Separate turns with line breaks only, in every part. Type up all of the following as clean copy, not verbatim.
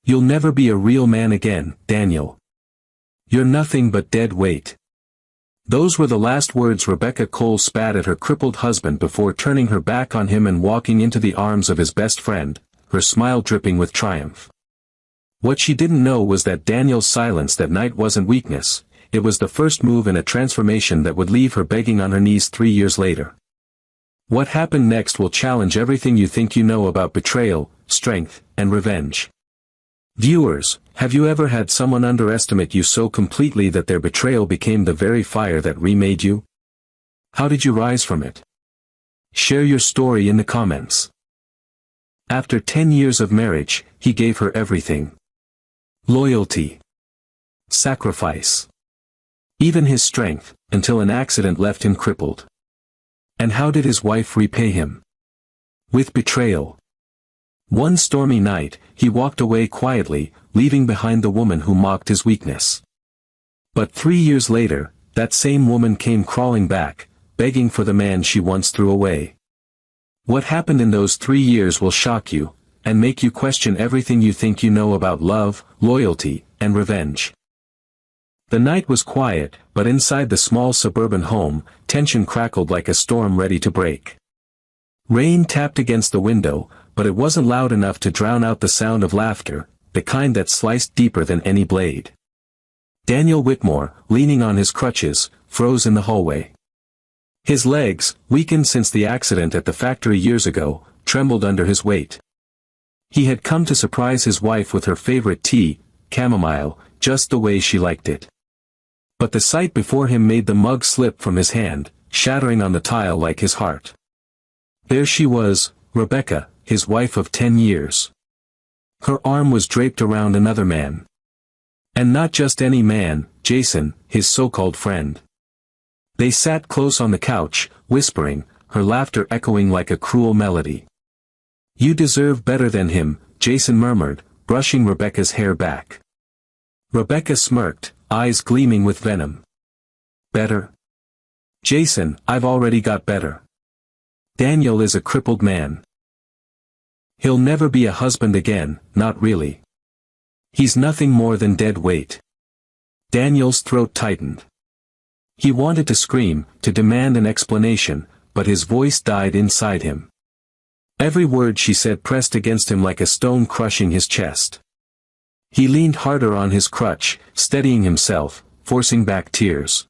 You'll never be a real man again, Daniel. You're nothing but dead weight. Those were the last words Rebecca Cole spat at her crippled husband before turning her back on him and walking into the arms of his best friend, her smile dripping with triumph. What she didn't know was that Daniel's silence that night wasn't weakness, it was the first move in a transformation that would leave her begging on her knees 3 years later. What happened next will challenge everything you think you know about betrayal, strength, and revenge. Viewers, have you ever had someone underestimate you so completely that their betrayal became the very fire that remade you? How did you rise from it? Share your story in the comments. After 10 years of marriage, he gave her everything. Loyalty. Sacrifice. Even his strength, until an accident left him crippled. And how did his wife repay him? With betrayal. One stormy night, he walked away quietly, leaving behind the woman who mocked his weakness. But 3 years later, that same woman came crawling back, begging for the man she once threw away. What happened in those 3 years will shock you, and make you question everything you think you know about love, loyalty, and revenge. The night was quiet, but inside the small suburban home, tension crackled like a storm ready to break. Rain tapped against the window, but it wasn't loud enough to drown out the sound of laughter, the kind that sliced deeper than any blade. Daniel Whitmore, leaning on his crutches, froze in the hallway. His legs, weakened since the accident at the factory years ago, trembled under his weight. He had come to surprise his wife with her favorite tea, chamomile, just the way she liked it. But the sight before him made the mug slip from his hand, shattering on the tile like his heart. There she was, Rebecca, his wife of 10 years. Her arm was draped around another man. And not just any man, Jason, his so-called friend. They sat close on the couch, whispering, her laughter echoing like a cruel melody. "You deserve better than him," Jason murmured, brushing Rebecca's hair back. Rebecca smirked, eyes gleaming with venom. "Better? Jason, I've already got better. Daniel is a crippled man. He'll never be a husband again, not really. He's nothing more than dead weight." Daniel's throat tightened. He wanted to scream, to demand an explanation, but his voice died inside him. Every word she said pressed against him like a stone crushing his chest. He leaned harder on his crutch, steadying himself, forcing back tears.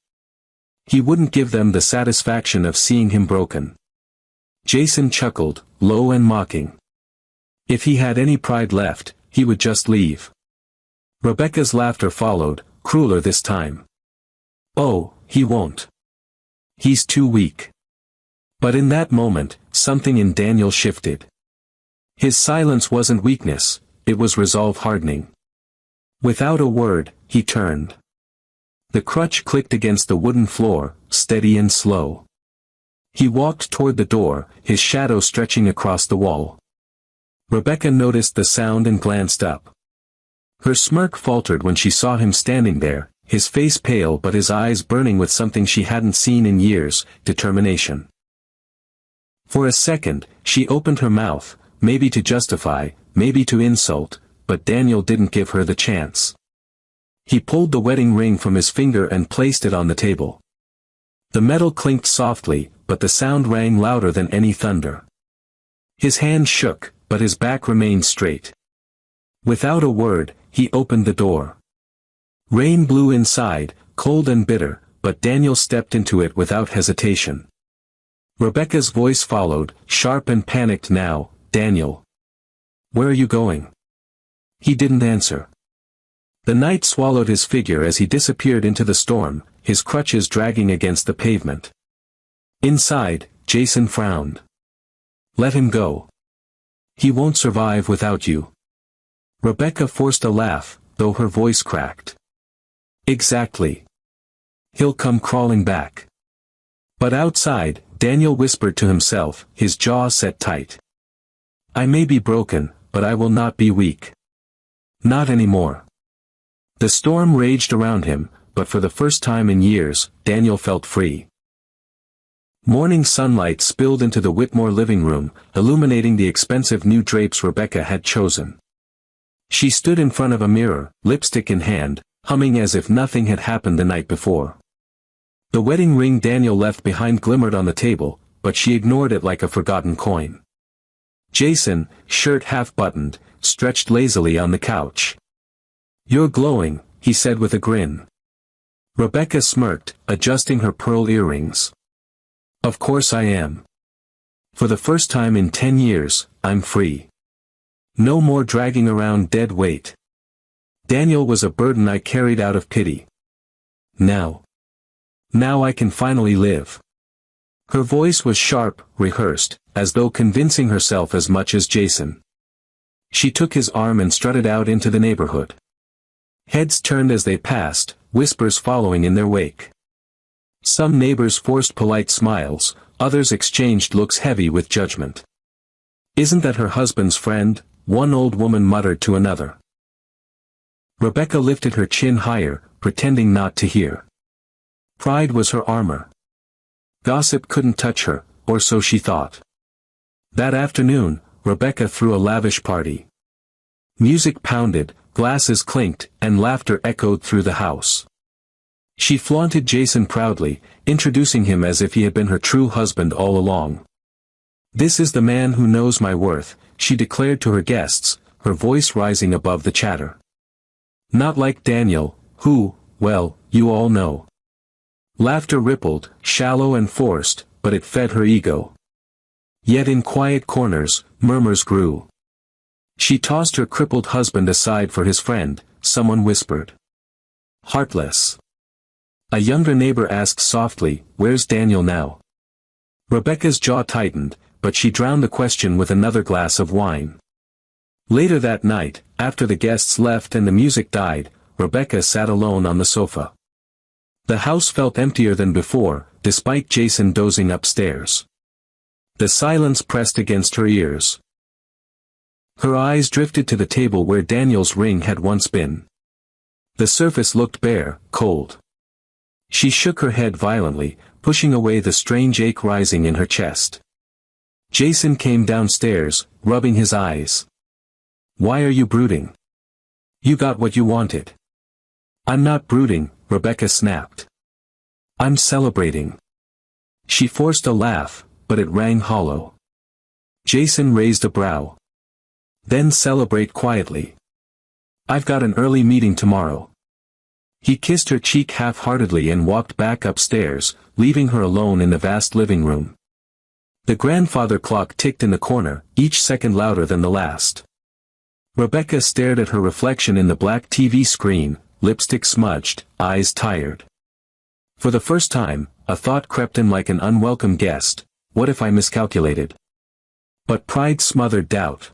He wouldn't give them the satisfaction of seeing him broken. Jason chuckled, low and mocking. If he had any pride left, he would just leave. Rebecca's laughter followed, crueler this time. "Oh, he won't. He's too weak." But in that moment, something in Daniel shifted. His silence wasn't weakness, it was resolve hardening. Without a word, he turned. The crutch clicked against the wooden floor, steady and slow. He walked toward the door, his shadow stretching across the wall. Rebecca noticed the sound and glanced up. Her smirk faltered when she saw him standing there, his face pale but his eyes burning with something she hadn't seen in years, determination. For a second, she opened her mouth, maybe to justify, maybe to insult, but Daniel didn't give her the chance. He pulled the wedding ring from his finger and placed it on the table. The metal clinked softly, but the sound rang louder than any thunder. His hand shook, but his back remained straight. Without a word, he opened the door. Rain blew inside, cold and bitter, but Daniel stepped into it without hesitation. Rebecca's voice followed, sharp and panicked now, "Daniel. Where are you going?" He didn't answer. The night swallowed his figure as he disappeared into the storm, his crutches dragging against the pavement. Inside, Jason frowned. "Let him go. He won't survive without you." Rebecca forced a laugh, though her voice cracked. "Exactly. He'll come crawling back." But outside, Daniel whispered to himself, his jaw set tight. "I may be broken, but I will not be weak. Not anymore." The storm raged around him, but for the first time in years, Daniel felt free. Morning sunlight spilled into the Whitmore living room, illuminating the expensive new drapes Rebecca had chosen. She stood in front of a mirror, lipstick in hand, humming as if nothing had happened the night before. The wedding ring Daniel left behind glimmered on the table, but she ignored it like a forgotten coin. Jason, shirt half-buttoned, stretched lazily on the couch. "You're glowing," he said with a grin. Rebecca smirked, adjusting her pearl earrings. "Of course I am. For the first time in 10 years, I'm free. No more dragging around dead weight. Daniel was a burden I carried out of pity. Now I can finally live." Her voice was sharp, rehearsed, as though convincing herself as much as Jason. She took his arm and strutted out into the neighborhood. Heads turned as they passed, whispers following in their wake. Some neighbors forced polite smiles, others exchanged looks heavy with judgment. "Isn't that her husband's friend?" one old woman muttered to another. Rebecca lifted her chin higher, pretending not to hear. Pride was her armor. Gossip couldn't touch her, or so she thought. That afternoon, Rebecca threw a lavish party. Music pounded, glasses clinked, and laughter echoed through the house. She flaunted Jason proudly, introducing him as if he had been her true husband all along. "This is the man who knows my worth," she declared to her guests, her voice rising above the chatter. "Not like Daniel, who, well, you all know." Laughter rippled, shallow and forced, but it fed her ego. Yet in quiet corners, murmurs grew. She tossed her crippled husband aside for his friend, someone whispered. "Heartless." A younger neighbor asked softly, "Where's Daniel now?" Rebecca's jaw tightened, but she drowned the question with another glass of wine. Later that night, after the guests left and the music died, Rebecca sat alone on the sofa. The house felt emptier than before, despite Jason dozing upstairs. The silence pressed against her ears. Her eyes drifted to the table where Daniel's ring had once been. The surface looked bare, cold. She shook her head violently, pushing away the strange ache rising in her chest. Jason came downstairs, rubbing his eyes. "Why are you brooding? You got what you wanted." "I'm not brooding," Rebecca snapped. "I'm celebrating." She forced a laugh, but it rang hollow. Jason raised a brow. "Then celebrate quietly. I've got an early meeting tomorrow." He kissed her cheek half-heartedly and walked back upstairs, leaving her alone in the vast living room. The grandfather clock ticked in the corner, each second louder than the last. Rebecca stared at her reflection in the black TV screen, lipstick smudged, eyes tired. For the first time, a thought crept in like an unwelcome guest: what if I miscalculated? But pride smothered doubt.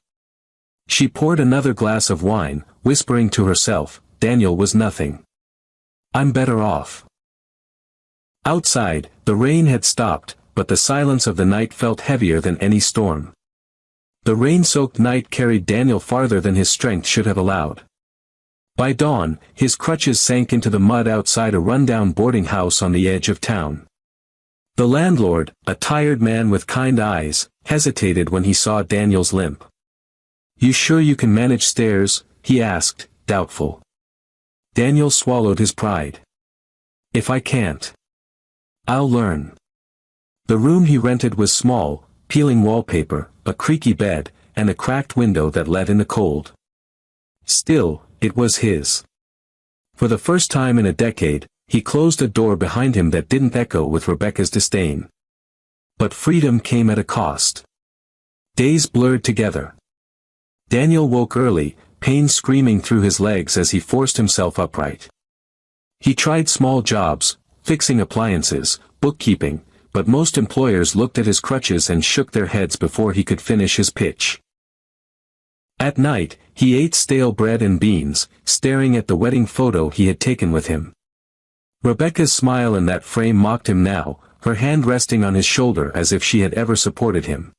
She poured another glass of wine, whispering to herself, Daniel was nothing. I'm better off. Outside, the rain had stopped, but the silence of the night felt heavier than any storm. The rain-soaked night carried Daniel farther than his strength should have allowed. By dawn, his crutches sank into the mud outside a rundown boarding house on the edge of town. The landlord, a tired man with kind eyes, hesitated when he saw Daniel's limp. You sure you can manage stairs? He asked, doubtful. Daniel swallowed his pride. If I can't, I'll learn. The room he rented was small, peeling wallpaper, a creaky bed, and a cracked window that let in the cold. Still, it was his. For the first time in a decade, he closed a door behind him that didn't echo with Rebecca's disdain. But freedom came at a cost. Days blurred together. Daniel woke early, pain screaming through his legs as he forced himself upright. He tried small jobs, fixing appliances, bookkeeping, but most employers looked at his crutches and shook their heads before he could finish his pitch. At night, he ate stale bread and beans, staring at the wedding photo he had taken with him. Rebecca's smile in that frame mocked him now, her hand resting on his shoulder as if she had ever supported him.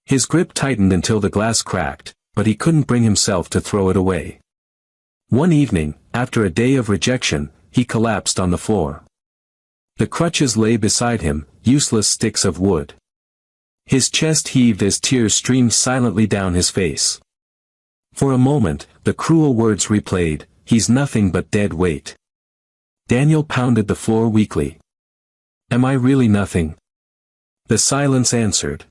His grip tightened until the glass cracked, but he couldn't bring himself to throw it away. One evening, after a day of rejection, he collapsed on the floor. The crutches lay beside him, useless sticks of wood. His chest heaved as tears streamed silently down his face. For a moment, the cruel words replayed, "He's nothing but dead weight." Daniel pounded the floor weakly. "Am I really nothing?" The silence answered.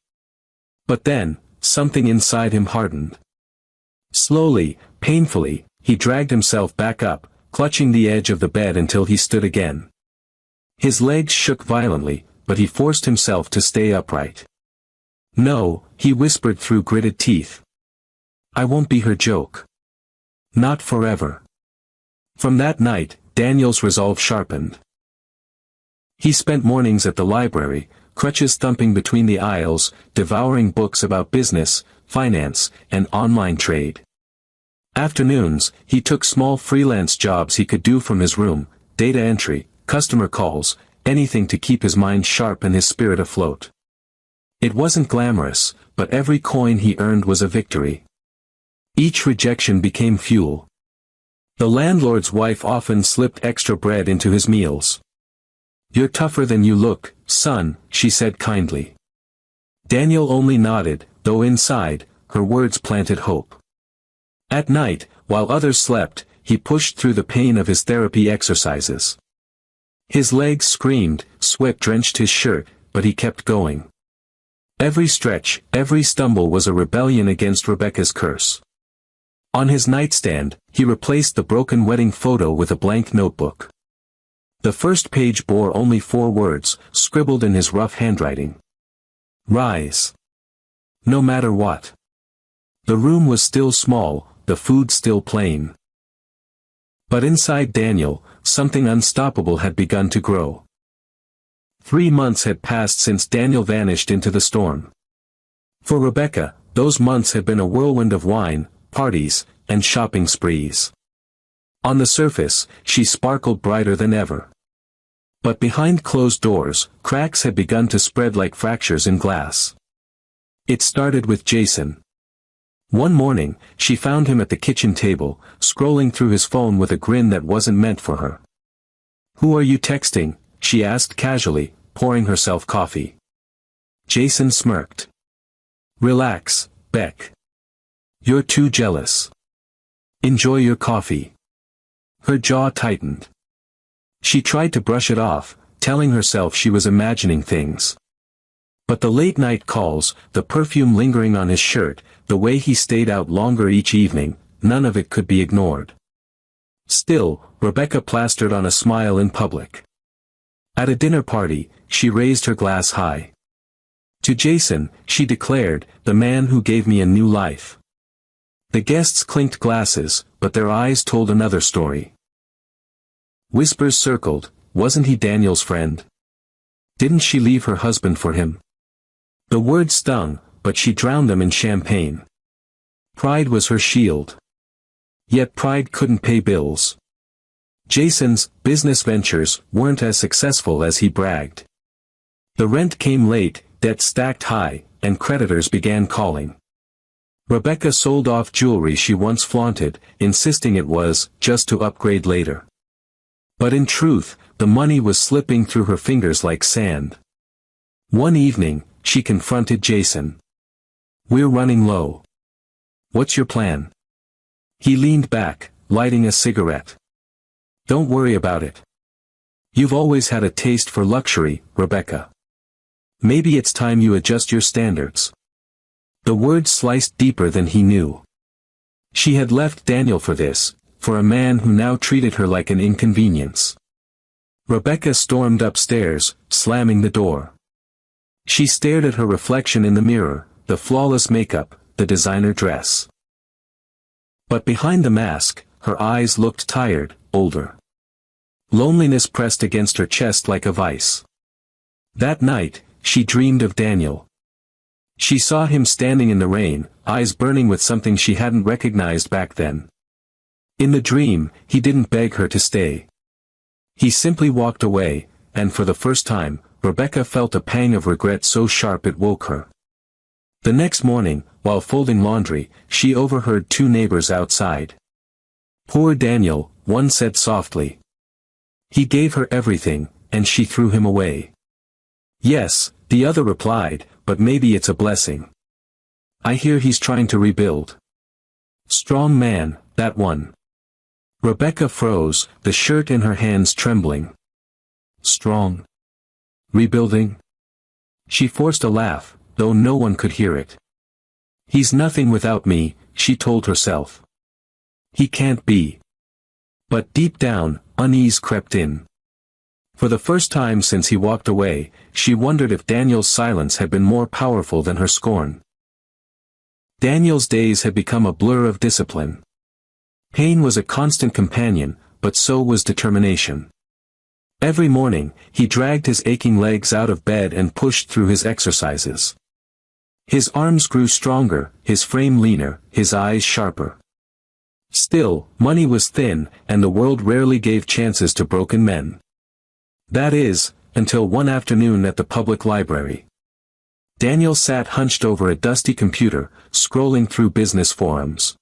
But then, something inside him hardened. Slowly, painfully, he dragged himself back up, clutching the edge of the bed until he stood again. His legs shook violently, but he forced himself to stay upright. "No," he whispered through gritted teeth. "I won't be her joke. Not forever." From that night, Daniel's resolve sharpened. He spent mornings at the library, crutches thumping between the aisles, devouring books about business, finance, and online trade. Afternoons, he took small freelance jobs he could do from his room, data entry, customer calls, anything to keep his mind sharp and his spirit afloat. It wasn't glamorous, but every coin he earned was a victory. Each rejection became fuel. The landlord's wife often slipped extra bread into his meals. "You're tougher than you look, son," she said kindly. Daniel only nodded, though inside, her words planted hope. At night, while others slept, he pushed through the pain of his therapy exercises. His legs screamed, sweat drenched his shirt, but he kept going. Every stretch, every stumble was a rebellion against Rebecca's curse. On his nightstand, he replaced the broken wedding photo with a blank notebook. The first page bore only 4 words, scribbled in his rough handwriting. "Rise. No matter what." The room was still small, the food still plain. But inside Daniel, something unstoppable had begun to grow. 3 months had passed since Daniel vanished into the storm. For Rebecca, those months had been a whirlwind of wine, parties, and shopping sprees. On the surface, she sparkled brighter than ever. But behind closed doors, cracks had begun to spread like fractures in glass. It started with Jason. One morning, she found him at the kitchen table, scrolling through his phone with a grin that wasn't meant for her. "Who are you texting?" she asked casually, pouring herself coffee. Jason smirked. "Relax, Beck. You're too jealous. Enjoy your coffee." Her jaw tightened. She tried to brush it off, telling herself she was imagining things. But the late-night calls, the perfume lingering on his shirt, the way he stayed out longer each evening, none of it could be ignored. Still, Rebecca plastered on a smile in public. At a dinner party, she raised her glass high. "To Jason," she declared, "the man who gave me a new life." The guests clinked glasses, but their eyes told another story. Whispers circled, wasn't he Daniel's friend? Didn't she leave her husband for him? The words stung, but she drowned them in champagne. Pride was her shield. Yet pride couldn't pay bills. Jason's business ventures weren't as successful as he bragged. The rent came late, debt stacked high, and creditors began calling. Rebecca sold off jewelry she once flaunted, insisting it was just to upgrade later. But in truth, the money was slipping through her fingers like sand. One evening, she confronted Jason. "We're running low. What's your plan?" He leaned back, lighting a cigarette. "Don't worry about it. You've always had a taste for luxury, Rebecca. Maybe it's time you adjust your standards." The words sliced deeper than he knew. She had left Daniel for this, for a man who now treated her like an inconvenience. Rebecca stormed upstairs, slamming the door. She stared at her reflection in the mirror, the flawless makeup, the designer dress. But behind the mask, her eyes looked tired, older. Loneliness pressed against her chest like a vice. That night, she dreamed of Daniel. She saw him standing in the rain, eyes burning with something she hadn't recognized back then. In the dream, he didn't beg her to stay. He simply walked away, and for the first time, Rebecca felt a pang of regret so sharp it woke her. The next morning, while folding laundry, she overheard 2 neighbors outside. "Poor Daniel," one said softly. "He gave her everything, and she threw him away." "Yes," the other replied, "but maybe it's a blessing. I hear he's trying to rebuild." Strong man, that one. Rebecca froze, the shirt in her hands trembling. Strong. Rebuilding? She forced a laugh, though no one could hear it. He's nothing without me, she told herself. He can't be. But deep down, unease crept in. For the first time since he walked away, she wondered if Daniel's silence had been more powerful than her scorn. Daniel's days had become a blur of discipline. Pain was a constant companion, but so was determination. Every morning, he dragged his aching legs out of bed and pushed through his exercises. His arms grew stronger, his frame leaner, his eyes sharper. Still, money was thin, and the world rarely gave chances to broken men. That is, until one afternoon at the public library. Daniel sat hunched over a dusty computer, scrolling through business forums.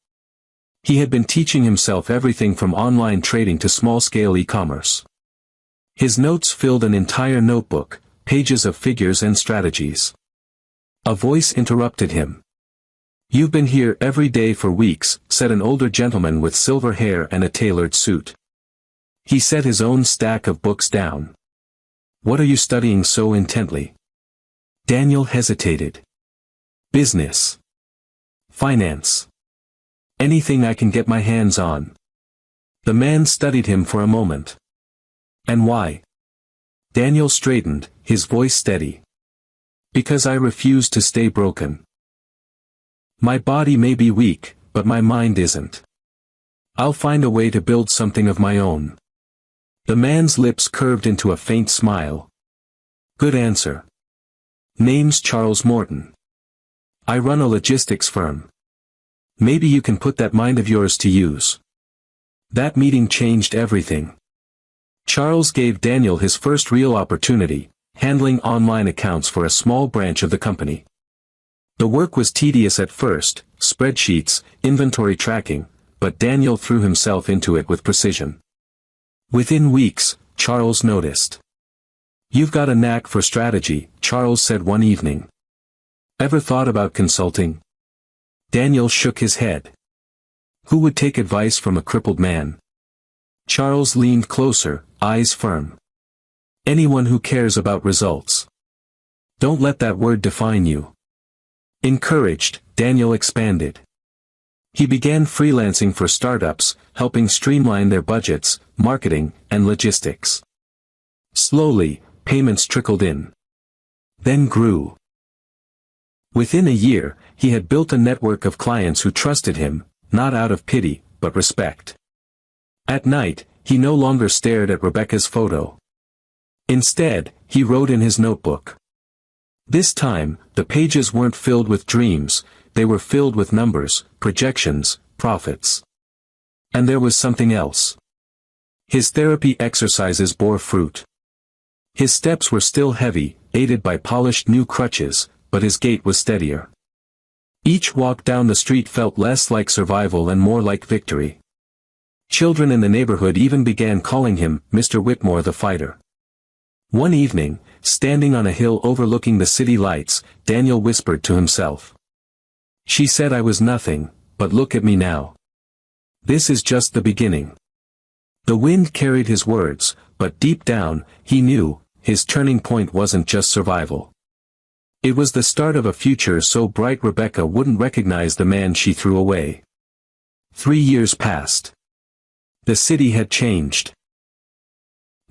He had been teaching himself everything from online trading to small-scale e-commerce. His notes filled an entire notebook, pages of figures and strategies. A voice interrupted him. "You've been here every day for weeks," said an older gentleman with silver hair and a tailored suit. He set his own stack of books down. "What are you studying so intently?" Daniel hesitated. "Business. Finance. Anything I can get my hands on." The man studied him for a moment. "And why?" Daniel straightened, his voice steady. "Because I refuse to stay broken. My body may be weak, but my mind isn't. I'll find a way to build something of my own." The man's lips curved into a faint smile. "Good answer. Name's Charles Morton. I run a logistics firm. Maybe you can put that mind of yours to use." That meeting changed everything. Charles gave Daniel his first real opportunity, handling online accounts for a small branch of the company. The work was tedious at first, spreadsheets, inventory tracking, but Daniel threw himself into it with precision. Within weeks, Charles noticed. "You've got a knack for strategy," Charles said one evening. "Ever thought about consulting?" Daniel shook his head. Who would take advice from a crippled man? Charles leaned closer, eyes firm. "Anyone who cares about results. Don't let that word define you." Encouraged, Daniel expanded. He began freelancing for startups, helping streamline their budgets, marketing, and logistics. Slowly, payments trickled in. Then grew. Within a year, he had built a network of clients who trusted him, not out of pity, but respect. At night, he no longer stared at Rebecca's photo. Instead, he wrote in his notebook. This time, the pages weren't filled with dreams, they were filled with numbers, projections, profits. And there was something else. His therapy exercises bore fruit. His steps were still heavy, aided by polished new crutches, but his gait was steadier. Each walk down the street felt less like survival and more like victory. Children in the neighborhood even began calling him Mr. Whitmore the Fighter. One evening, standing on a hill overlooking the city lights, Daniel whispered to himself. "She said I was nothing, but look at me now. This is just the beginning." The wind carried his words, but deep down, he knew, his turning point wasn't just survival. It was the start of a future so bright Rebecca wouldn't recognize the man she threw away. 3 years passed. The city had changed.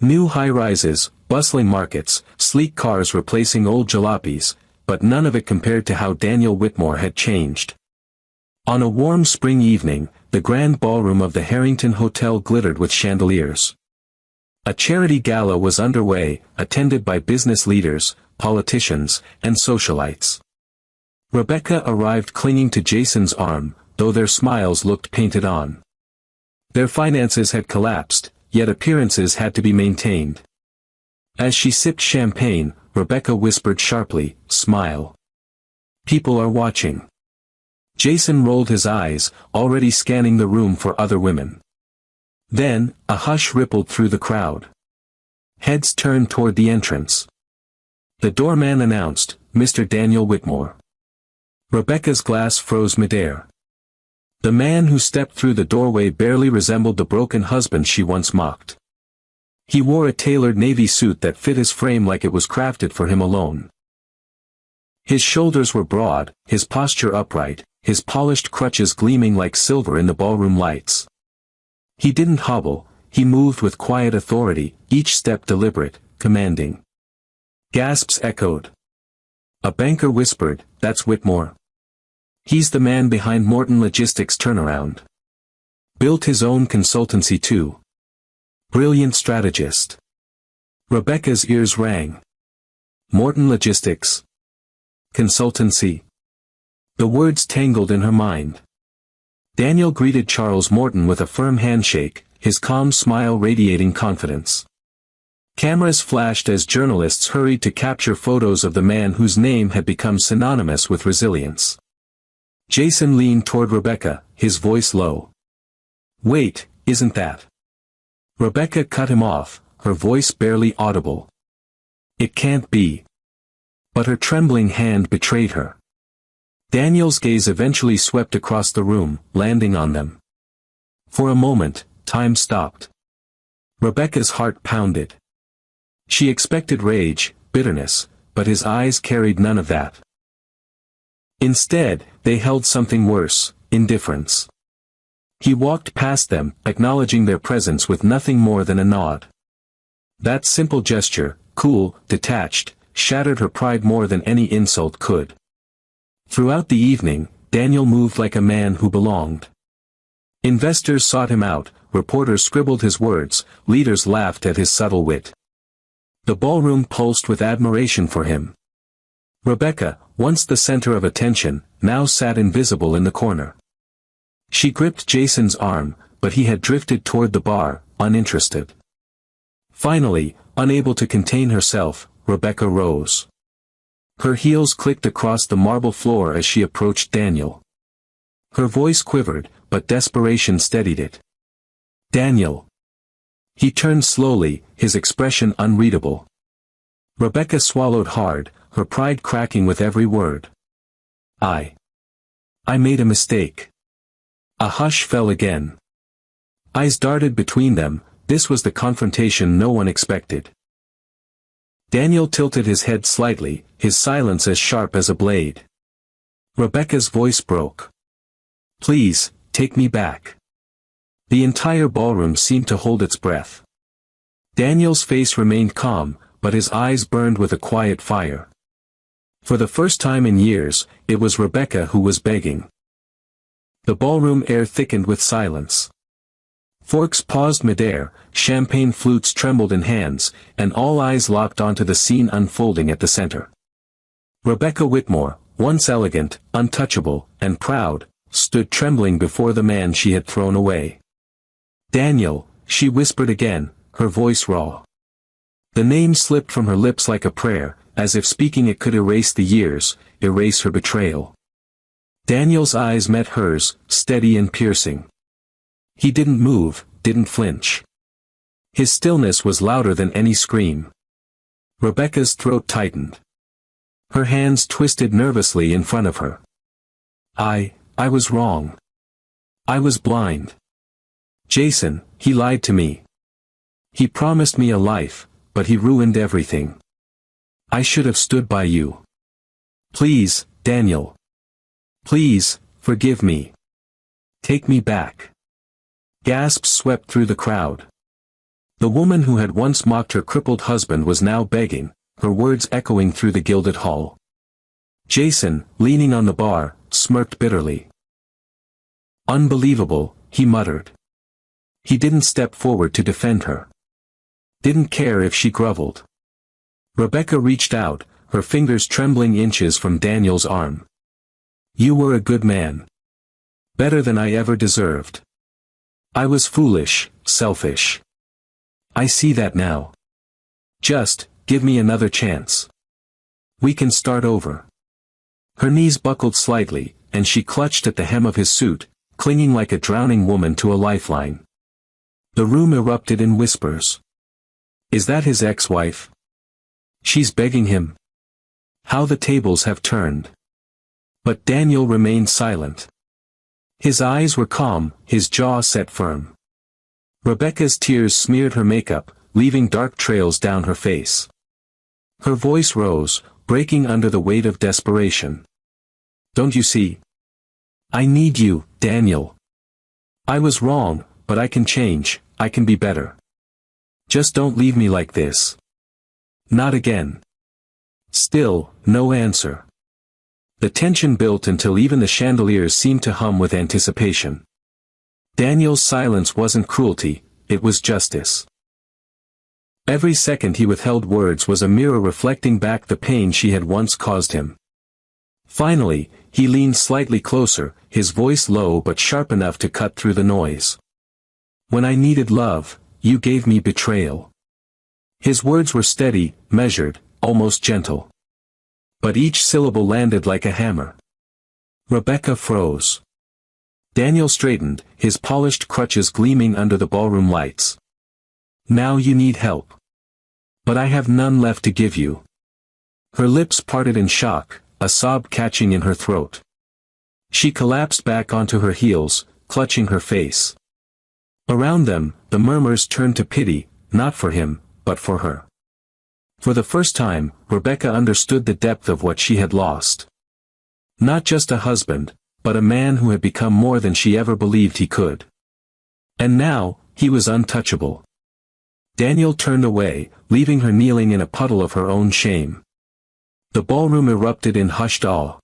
New high-rises, bustling markets, sleek cars replacing old jalopies, but none of it compared to how Daniel Whitmore had changed. On a warm spring evening, the grand ballroom of the Harrington Hotel glittered with chandeliers. A charity gala was underway, attended by business leaders, politicians, and socialites. Rebecca arrived clinging to Jason's arm, though their smiles looked painted on. Their finances had collapsed, yet appearances had to be maintained. As she sipped champagne, Rebecca whispered sharply, "Smile. People are watching." Jason rolled his eyes, already scanning the room for other women. Then, a hush rippled through the crowd. Heads turned toward the entrance. The doorman announced, "Mr. Daniel Whitmore." Rebecca's glass froze midair. The man who stepped through the doorway barely resembled the broken husband she once mocked. He wore a tailored navy suit that fit his frame like it was crafted for him alone. His shoulders were broad, his posture upright, his polished crutches gleaming like silver in the ballroom lights. He didn't hobble, he moved with quiet authority, each step deliberate, commanding. Gasps echoed. A banker whispered, "That's Whitmore. He's the man behind Morton Logistics turnaround. Built his own consultancy too. Brilliant strategist." Rebecca's ears rang. Morton Logistics. Consultancy. The words tangled in her mind. Daniel greeted Charles Morton with a firm handshake, his calm smile radiating confidence. Cameras flashed as journalists hurried to capture photos of the man whose name had become synonymous with resilience. Jason leaned toward Rebecca, his voice low. "Wait, isn't that?" Rebecca cut him off, her voice barely audible. "It can't be." But her trembling hand betrayed her. Daniel's gaze eventually swept across the room, landing on them. For a moment, time stopped. Rebecca's heart pounded. She expected rage, bitterness, but his eyes carried none of that. Instead, they held something worse, indifference. He walked past them, acknowledging their presence with nothing more than a nod. That simple gesture, cool, detached, shattered her pride more than any insult could. Throughout the evening, Daniel moved like a man who belonged. Investors sought him out, reporters scribbled his words, leaders laughed at his subtle wit. The ballroom pulsed with admiration for him. Rebecca, once the center of attention, now sat invisible in the corner. She gripped Jason's arm, but he had drifted toward the bar, uninterested. Finally, unable to contain herself, Rebecca rose. Her heels clicked across the marble floor as she approached Daniel. Her voice quivered, but desperation steadied it. "Daniel." He turned slowly, his expression unreadable. Rebecca swallowed hard, her pride cracking with every word. I made a mistake." A hush fell again. Eyes darted between them, this was the confrontation no one expected. Daniel tilted his head slightly, his silence as sharp as a blade. Rebecca's voice broke. "Please, take me back." The entire ballroom seemed to hold its breath. Daniel's face remained calm, but his eyes burned with a quiet fire. For the first time in years, it was Rebecca who was begging. The ballroom air thickened with silence. Forks paused midair, champagne flutes trembled in hands, and all eyes locked onto the scene unfolding at the center. Rebecca Whitmore, once elegant, untouchable, and proud, stood trembling before the man she had thrown away. "Daniel," she whispered again, her voice raw. The name slipped from her lips like a prayer, as if speaking it could erase the years, erase her betrayal. Daniel's eyes met hers, steady and piercing. He didn't move, didn't flinch. His stillness was louder than any scream. Rebecca's throat tightened. Her hands twisted nervously in front of her. I was wrong. I was blind. Jason, he lied to me. He promised me a life, but he ruined everything. I should have stood by you. Please, Daniel. Please, forgive me. Take me back." Gasps swept through the crowd. The woman who had once mocked her crippled husband was now begging, her words echoing through the gilded hall. Jason, leaning on the bar, smirked bitterly. "Unbelievable," he muttered. He didn't step forward to defend her. Didn't care if she groveled. Rebecca reached out, her fingers trembling inches from Daniel's arm. "You were a good man. Better than I ever deserved. I was foolish, selfish. I see that now. Just, give me another chance. We can start over." Her knees buckled slightly, and she clutched at the hem of his suit, clinging like a drowning woman to a lifeline. The room erupted in whispers. Is that his ex-wife? She's begging him. How the tables have turned. But Daniel remained silent. His eyes were calm, his jaw set firm. Rebecca's tears smeared her makeup, leaving dark trails down her face. Her voice rose, breaking under the weight of desperation. "Don't you see? I need you, Daniel. I was wrong, but I can change, I can be better. Just don't leave me like this. Not again." Still, no answer. The tension built until even the chandeliers seemed to hum with anticipation. Daniel's silence wasn't cruelty, it was justice. Every second he withheld words was a mirror reflecting back the pain she had once caused him. Finally, he leaned slightly closer, his voice low but sharp enough to cut through the noise. "When I needed love, you gave me betrayal." His words were steady, measured, almost gentle. But each syllable landed like a hammer. Rebecca froze. Daniel straightened, his polished crutches gleaming under the ballroom lights. "Now you need help. But I have none left to give you." Her lips parted in shock, a sob catching in her throat. She collapsed back onto her heels, clutching her face. Around them, the murmurs turned to pity, not for him, but for her. For the first time, Rebecca understood the depth of what she had lost. Not just a husband, but a man who had become more than she ever believed he could. And now, he was untouchable. Daniel turned away, leaving her kneeling in a puddle of her own shame. The ballroom erupted in hushed awe.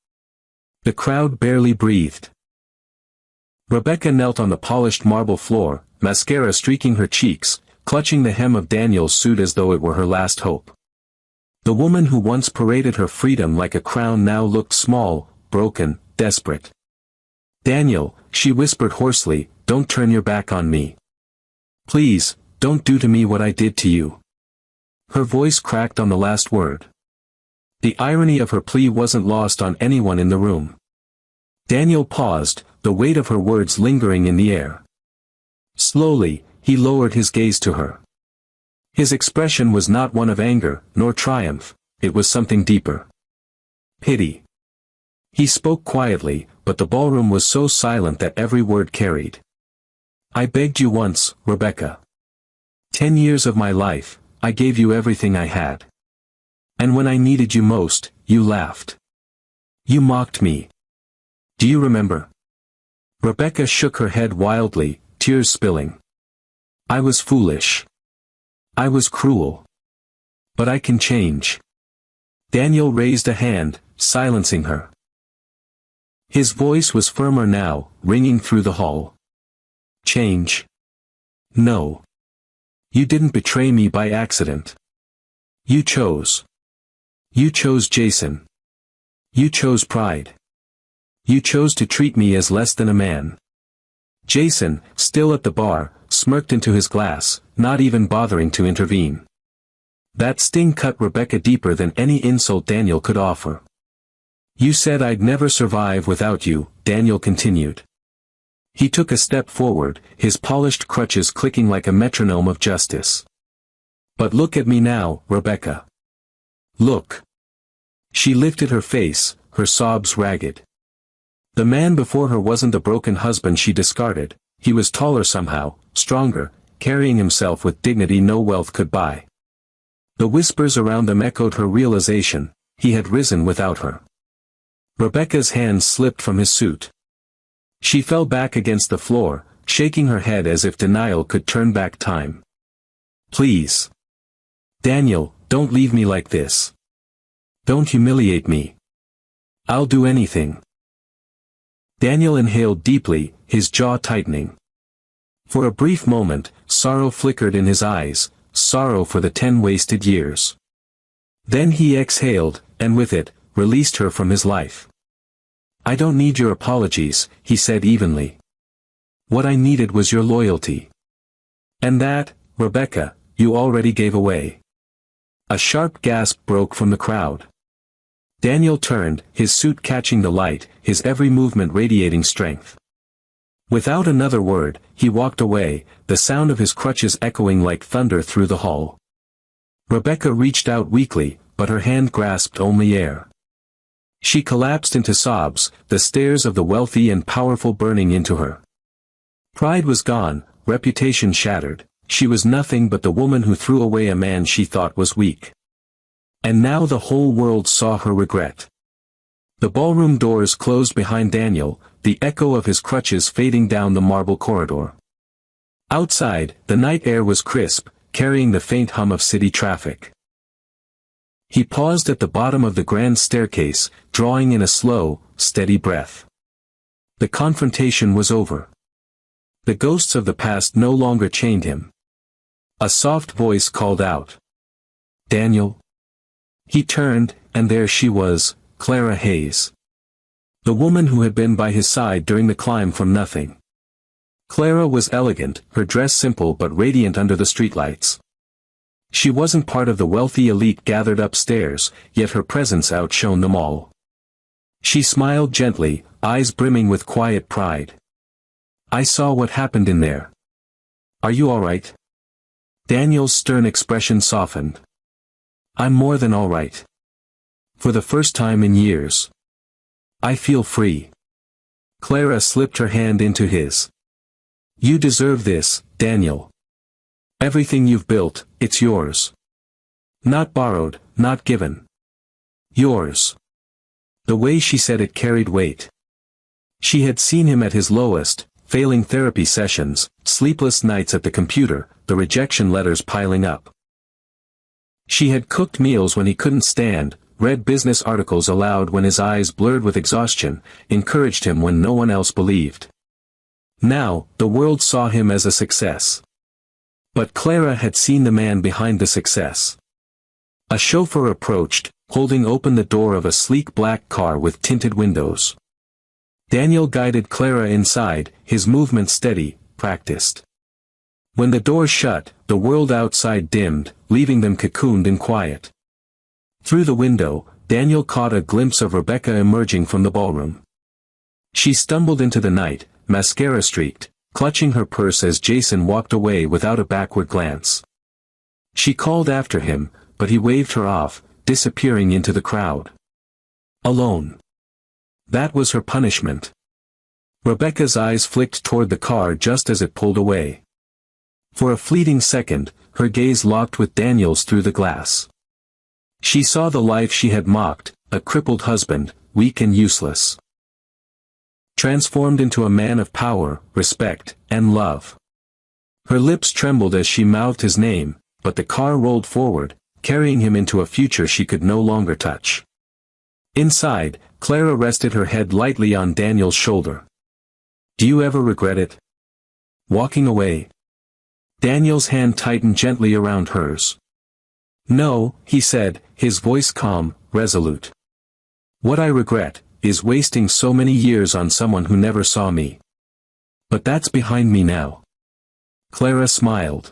The crowd barely breathed. Rebecca knelt on the polished marble floor, mascara streaking her cheeks, clutching the hem of Daniel's suit as though it were her last hope. The woman who once paraded her freedom like a crown now looked small, broken, desperate. "Daniel," she whispered hoarsely, "don't turn your back on me. Please, don't do to me what I did to you." Her voice cracked on the last word. The irony of her plea wasn't lost on anyone in the room. Daniel paused, the weight of her words lingering in the air. Slowly, he lowered his gaze to her. His expression was not one of anger, nor triumph, it was something deeper. Pity. He spoke quietly, but the ballroom was so silent that every word carried. "I begged you once, Rebecca. 10 years of my life, I gave you everything I had. And when I needed you most, you laughed. You mocked me. Do you remember?" Rebecca shook her head wildly, tears spilling. "I was foolish. I was cruel. But I can change." Daniel raised a hand, silencing her. His voice was firmer now, ringing through the hall. "Change? No. You didn't betray me by accident. You chose. You chose Jason. You chose pride. You chose to treat me as less than a man." Jason, still at the bar, smirked into his glass, not even bothering to intervene. That sting cut Rebecca deeper than any insult Daniel could offer. "You said I'd never survive without you," Daniel continued. He took a step forward, his polished crutches clicking like a metronome of justice. "But look at me now, Rebecca. Look." She lifted her face, her sobs ragged. The man before her wasn't the broken husband she discarded, he was taller somehow, stronger, carrying himself with dignity no wealth could buy. The whispers around them echoed her realization, he had risen without her. Rebecca's hands slipped from his suit. She fell back against the floor, shaking her head as if denial could turn back time. "Please. Daniel, don't leave me like this. Don't humiliate me. I'll do anything." Daniel inhaled deeply, his jaw tightening. For a brief moment, sorrow flickered in his eyes, sorrow for the 10 wasted years. Then he exhaled, and with it, released her from his life. "I don't need your apologies," he said evenly. "What I needed was your loyalty. And that, Rebecca, you already gave away." A sharp gasp broke from the crowd. Daniel turned, his suit catching the light, his every movement radiating strength. Without another word, he walked away, the sound of his crutches echoing like thunder through the hall. Rebecca reached out weakly, but her hand grasped only air. She collapsed into sobs, the stares of the wealthy and powerful burning into her. Pride was gone, reputation shattered, she was nothing but the woman who threw away a man she thought was weak. And now the whole world saw her regret. The ballroom doors closed behind Daniel, the echo of his crutches fading down the marble corridor. Outside, the night air was crisp, carrying the faint hum of city traffic. He paused at the bottom of the grand staircase, drawing in a slow, steady breath. The confrontation was over. The ghosts of the past no longer chained him. A soft voice called out. "Daniel?" He turned, and there she was, Clara Hayes. The woman who had been by his side during the climb from nothing. Clara was elegant, her dress simple but radiant under the streetlights. She wasn't part of the wealthy elite gathered upstairs, yet her presence outshone them all. She smiled gently, eyes brimming with quiet pride. "I saw what happened in there. Are you all right?" Daniel's stern expression softened. "I'm more than all right. For the first time in years. I feel free." Clara slipped her hand into his. "You deserve this, Daniel. Everything you've built, it's yours. Not borrowed, not given. Yours." The way she said it carried weight. She had seen him at his lowest, failing therapy sessions, sleepless nights at the computer, the rejection letters piling up. She had cooked meals when he couldn't stand, read business articles aloud when his eyes blurred with exhaustion, encouraged him when no one else believed. Now, the world saw him as a success. But Clara had seen the man behind the success. A chauffeur approached, holding open the door of a sleek black car with tinted windows. Daniel guided Clara inside, his movement steady, practiced. When the door shut, the world outside dimmed, leaving them cocooned in quiet. Through the window, Daniel caught a glimpse of Rebecca emerging from the ballroom. She stumbled into the night, mascara streaked, clutching her purse as Jason walked away without a backward glance. She called after him, but he waved her off, disappearing into the crowd. Alone. That was her punishment. Rebecca's eyes flicked toward the car just as it pulled away. For a fleeting second, her gaze locked with Daniel's through the glass. She saw the life she had mocked, a crippled husband, weak and useless. Transformed into a man of power, respect, and love. Her lips trembled as she mouthed his name, but the car rolled forward, carrying him into a future she could no longer touch. Inside, Clara rested her head lightly on Daniel's shoulder. "Do you ever regret it? Walking away?" Daniel's hand tightened gently around hers. "No," he said, his voice calm, resolute. "What I regret is wasting so many years on someone who never saw me. But that's behind me now." Clara smiled.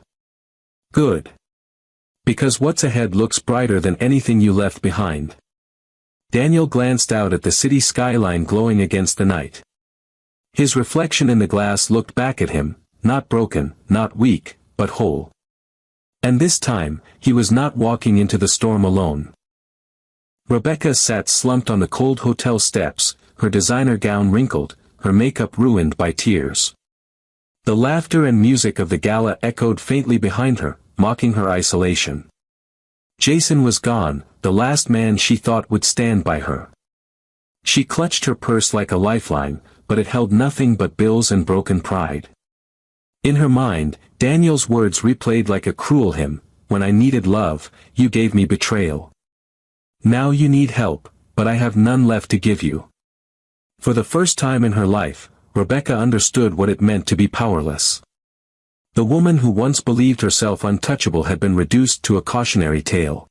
"Good. Because what's ahead looks brighter than anything you left behind." Daniel glanced out at the city skyline glowing against the night. His reflection in the glass looked back at him, not broken, not weak, but whole. And this time, he was not walking into the storm alone. Rebecca sat slumped on the cold hotel steps, her designer gown wrinkled, her makeup ruined by tears. The laughter and music of the gala echoed faintly behind her, mocking her isolation. Jason was gone, the last man she thought would stand by her. She clutched her purse like a lifeline, but it held nothing but bills and broken pride. In her mind, Daniel's words replayed like a cruel hymn, "When I needed love, you gave me betrayal. Now you need help, but I have none left to give you." For the first time in her life, Rebecca understood what it meant to be powerless. The woman who once believed herself untouchable had been reduced to a cautionary tale.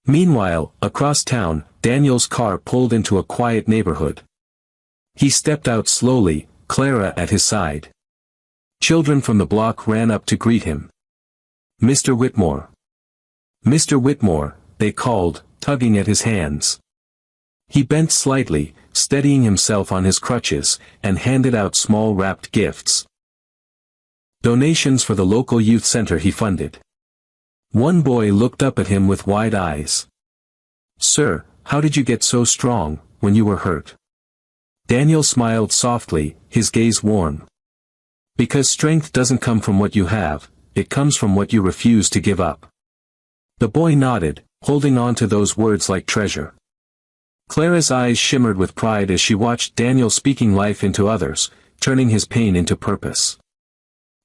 Meanwhile, across town, Daniel's car pulled into a quiet neighborhood. He stepped out slowly, Clara at his side. Children from the block ran up to greet him. "Mr. Whitmore." "Mr. Whitmore," they called, tugging at his hands. He bent slightly, steadying himself on his crutches, and handed out small wrapped gifts. Donations for the local youth center he funded. One boy looked up at him with wide eyes. "Sir, how did you get so strong?" when you were hurt. Daniel smiled softly, his gaze warm. Because strength doesn't come from what you have, it comes from what you refuse to give up. The boy nodded, holding on to those words like treasure. Clara's eyes shimmered with pride as she watched Daniel speaking life into others, turning his pain into purpose.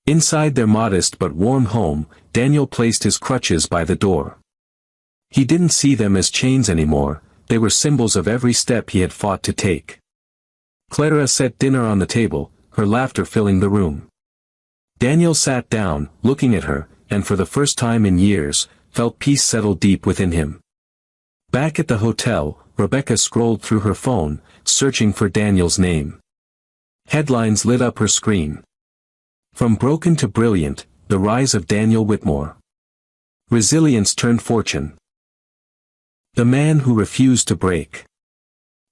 Inside their modest but warm home, Daniel placed his crutches by the door. He didn't see them as chains anymore, they were symbols of every step he had fought to take. Clara set dinner on the table, her laughter filling the room. Daniel sat down, looking at her, and for the first time in years, felt peace settle deep within him. Back at the hotel, Rebecca scrolled through her phone, searching for Daniel's name. Headlines lit up her screen. From broken to brilliant, the rise of Daniel Whitmore. Resilience turned fortune. The man who refused to break.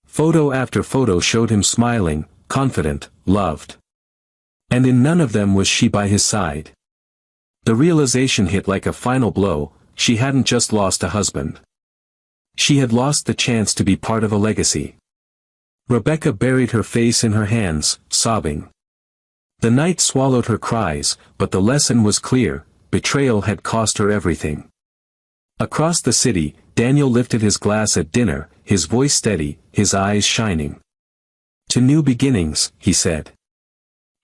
Photo after photo showed him smiling, confident, loved. And in none of them was she by his side. The realization hit like a final blow, she hadn't just lost a husband. She had lost the chance to be part of a legacy. Rebecca buried her face in her hands, sobbing. The night swallowed her cries, but the lesson was clear, betrayal had cost her everything. Across the city, Daniel lifted his glass at dinner, his voice steady, his eyes shining. To new beginnings, he said.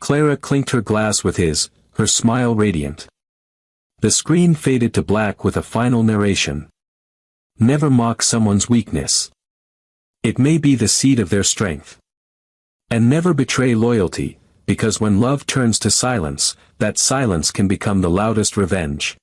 Clara clinked her glass with his, her smile radiant. The screen faded to black with a final narration. Never mock someone's weakness. It may be the seed of their strength. And never betray loyalty, because when love turns to silence, that silence can become the loudest revenge.